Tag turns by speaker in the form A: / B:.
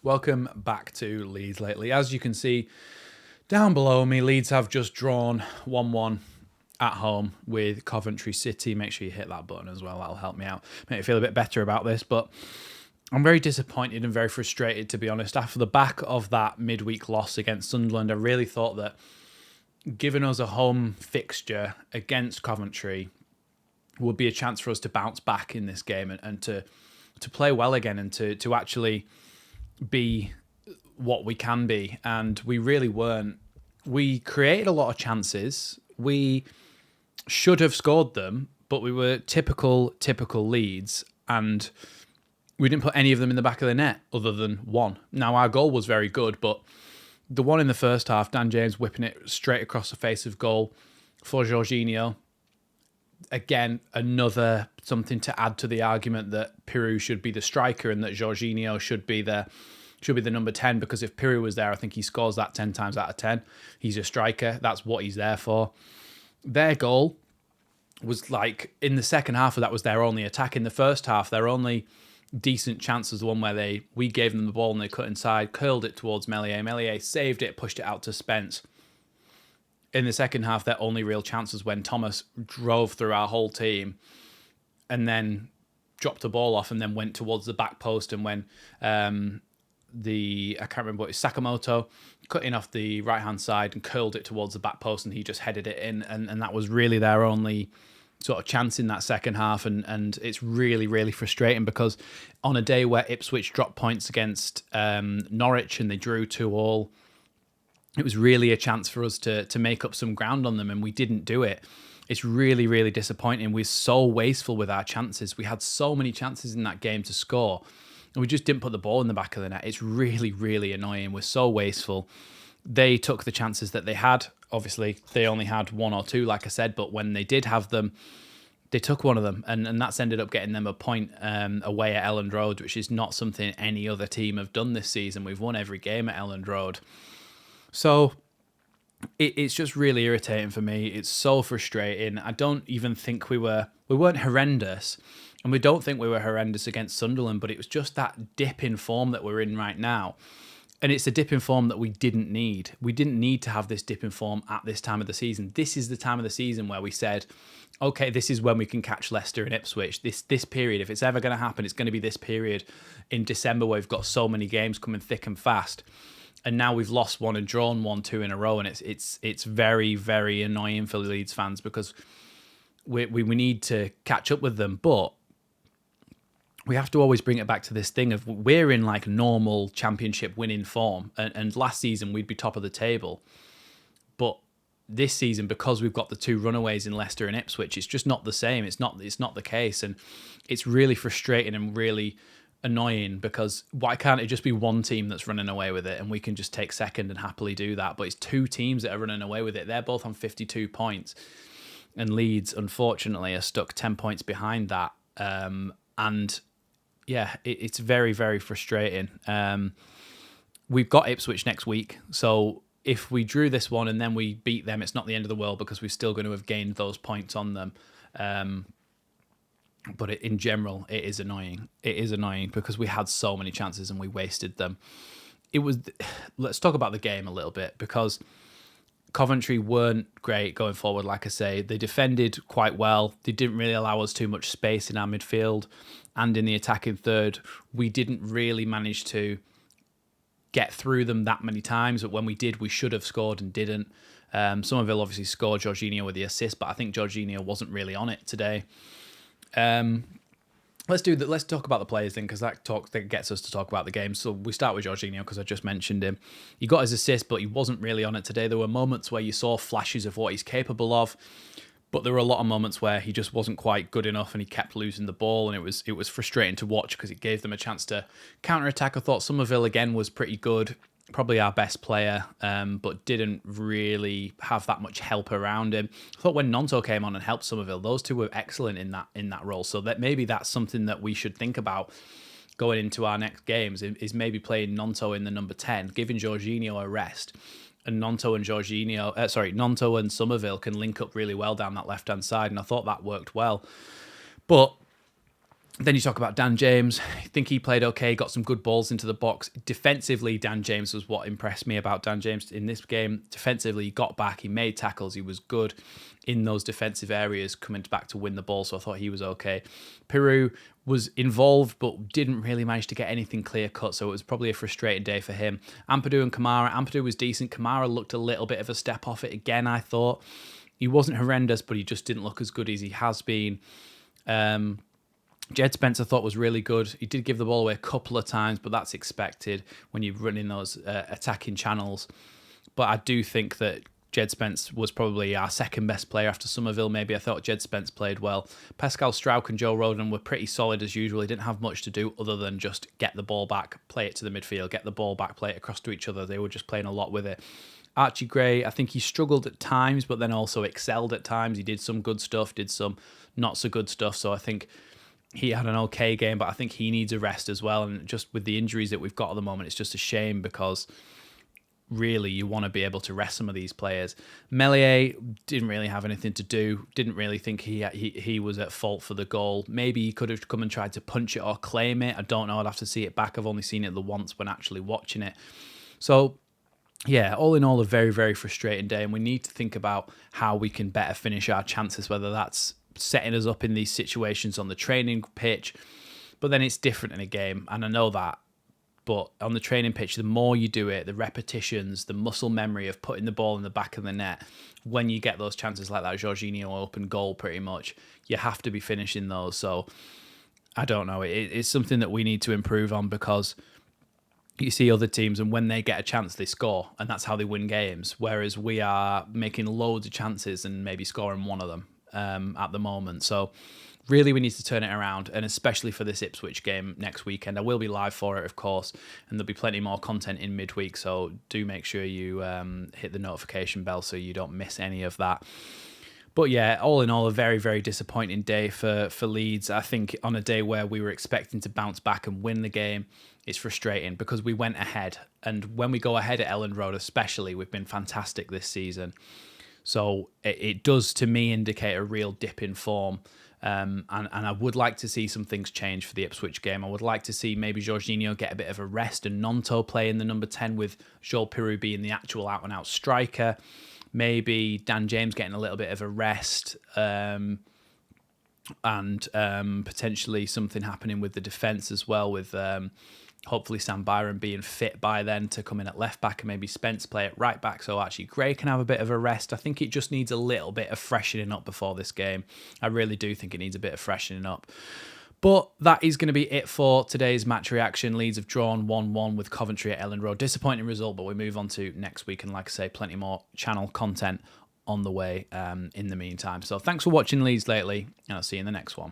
A: Welcome back to Leeds Lately. As you can see down below me, Leeds have just drawn 1-1 at home with Coventry City. Make sure you hit that button as well. That'll help me out. Make me feel a bit better about this. But I'm very disappointed and very frustrated, to be honest. After the back of that midweek loss against Sunderland, I really thought that giving us a home fixture against Coventry would be a chance for us to bounce back in this game and to play well again and to actually be what we can be. And we really weren't. We created a lot of chances. We should have scored them, but we were typical Leeds, and we didn't put any of them in the back of the net other than one. Now, our goal was very good, but the one in the first half, Dan James whipping it straight across the face of goal for Jorginho. Again, another something to add to the argument that Pirou should be the striker and that Jorginho should be the number 10, because if Pirou was there, I think he scores that 10 times out of 10. He's a striker. That's what he's there for. Their goal was like, in the second half, that was their only attack. In the first half, their only decent chance was the one where we gave them the ball and they cut inside, curled it towards Meslier. Meslier saved it, pushed it out to Spence. In the second half, their only real chance was when Thomas drove through our whole team and then dropped the ball off and then went towards the back post, and when I can't remember what it was, Sakamoto cut in off the right-hand side and curled it towards the back post, and he just headed it in, and that was really their only sort of chance in that second half, and it's really, really frustrating because on a day where Ipswich dropped points against Norwich and they drew 2-2, it was really a chance for us to make up some ground on them, and we didn't do it. It's really, really disappointing. We're so wasteful with our chances. We had so many chances in that game to score, and we just didn't put the ball in the back of the net. It's really, really annoying. We're so wasteful. They took the chances that they had. Obviously, they only had one or two, like I said, but when they did have them, they took one of them, and that's ended up getting them a point away at Elland Road, which is not something any other team have done this season. We've won every game at Elland Road. So it's just really irritating for me. It's so frustrating. I don't even think we weren't horrendous, and we don't think we were horrendous against Sunderland, but it was just that dip in form that we're in right now. And it's a dip in form that we didn't need. We didn't need to have this dip in form at this time of the season. This is the time of the season where we said, okay, this is when we can catch Leicester and Ipswich. This period, if it's ever going to happen, it's going to be this period in December where we've got so many games coming thick and fast. And now we've lost one and drawn 1-2 in a row, and it's very, very annoying for Leeds fans because we need to catch up with them. But we have to always bring it back to this thing of we're in like normal championship winning form, and last season we'd be top of the table. But this season, because we've got the two runaways in Leicester and Ipswich, it's just not the same. It's not the case, and it's really frustrating and really annoying because why can't it just be one team that's running away with it and we can just take second and happily do that? But it's two teams that are running away with it. They're both on 52 points, and Leeds, unfortunately, are stuck 10 points behind that. And yeah, it's very, very frustrating. We've got Ipswich next week, so if we drew this one and then we beat them, it's not the end of the world because we're still going to have gained those points on them. But in general, it is annoying. It is annoying because we had so many chances and we wasted them. Let's talk about the game a little bit, because Coventry weren't great going forward, like I say. They defended quite well. They didn't really allow us too much space in our midfield and in the attacking third. We didn't really manage to get through them that many times, but when we did, we should have scored and didn't. Somerville obviously scored, Jorginho with the assist, but I think Jorginho wasn't really on it today. Let's talk about the players then, because that gets us to talk about the game. So we start with Jorginho because I just mentioned him. He got his assist, but he wasn't really on it today. There were moments where you saw flashes of what he's capable of, but there were a lot of moments where he just wasn't quite good enough and he kept losing the ball, and it was frustrating to watch because it gave them a chance to counter-attack. I thought Somerville again was pretty good, probably our best player, but didn't really have that much help around him. I thought when Nonto came on and helped Somerville, those two were excellent in that role. So that maybe that's something that we should think about going into our next games, is maybe playing Nonto in the number 10, giving Jorginho a rest. And Nonto and Somerville can link up really well down that left-hand side, and I thought that worked well. But Then you talk about Dan James. I think he played okay, got some good balls into the box. Defensively, Dan James was what impressed me about Dan James in this game. Defensively, he got back, he made tackles, he was good in those defensive areas, coming back to win the ball, so I thought he was okay. Peru was involved, but didn't really manage to get anything clear-cut, so it was probably a frustrating day for him. Ampadu and Kamara. Ampadu was decent. Kamara looked a little bit of a step off it again, I thought. He wasn't horrendous, but he just didn't look as good as he has been. Jed Spence I thought was really good. He did give the ball away a couple of times, but that's expected when you're running those attacking channels. But I do think that Jed Spence was probably our second best player after Somerville. Maybe I thought Jed Spence played well. Pascal Strauch and Joe Roden were pretty solid as usual. They didn't have much to do other than just get the ball back, play it to the midfield, get the ball back, play it across to each other. They were just playing a lot with it. Archie Gray, I think he struggled at times, but then also excelled at times. He did some good stuff, did some not so good stuff. So I think he had an okay game, but I think he needs a rest as well. And just with the injuries that we've got at the moment, it's just a shame because really you want to be able to rest some of these players. Meslier didn't really have anything to do. Didn't really think he was at fault for the goal. Maybe he could have come and tried to punch it or claim it. I don't know. I'd have to see it back. I've only seen it the once when actually watching it. So yeah, all in all, a very, very frustrating day. And we need to think about how we can better finish our chances, whether that's setting us up in these situations on the training pitch, but then it's different in a game, and I know that. But on the training pitch, the more you do it, the repetitions, the muscle memory of putting the ball in the back of the net, when you get those chances like that Jorginho open goal, pretty much, you have to be finishing those. So I don't know. It's something that we need to improve on, because you see other teams and when they get a chance, they score, and that's how they win games. Whereas we are making loads of chances and maybe scoring one of them at the moment. So really we need to turn it around, and especially for this Ipswich game next weekend. I will be live for it, of course, and there'll be plenty more content in midweek, so do make sure you hit the notification bell so you don't miss any of that. But yeah, all in all, a very, very disappointing day for Leeds. I think on a day where we were expecting to bounce back and win the game, it's frustrating because we went ahead. And when we go ahead at Elland Road especially, we've been fantastic this season. So it does, to me, indicate a real dip in form. And I would like to see some things change for the Ipswich game. I would like to see maybe Jorginho get a bit of a rest and Nonto play in the number 10 with Joel Piroux being the actual out-and-out striker. Maybe Dan James getting a little bit of a rest, and potentially something happening with the defence as well, with hopefully Sam Byron being fit by then to come in at left back, and maybe Spence play at right back so Archie Gray can have a bit of a rest. I think it just needs a little bit of freshening up before this game. I really do think it needs a bit of freshening up. But that is going to be it for today's match reaction. Leeds have drawn 1-1 with Coventry at Elland Road. Disappointing result, but we move on to next week. And like I say, plenty more channel content on the way in the meantime. So thanks for watching Leeds Lately, and I'll see you in the next one.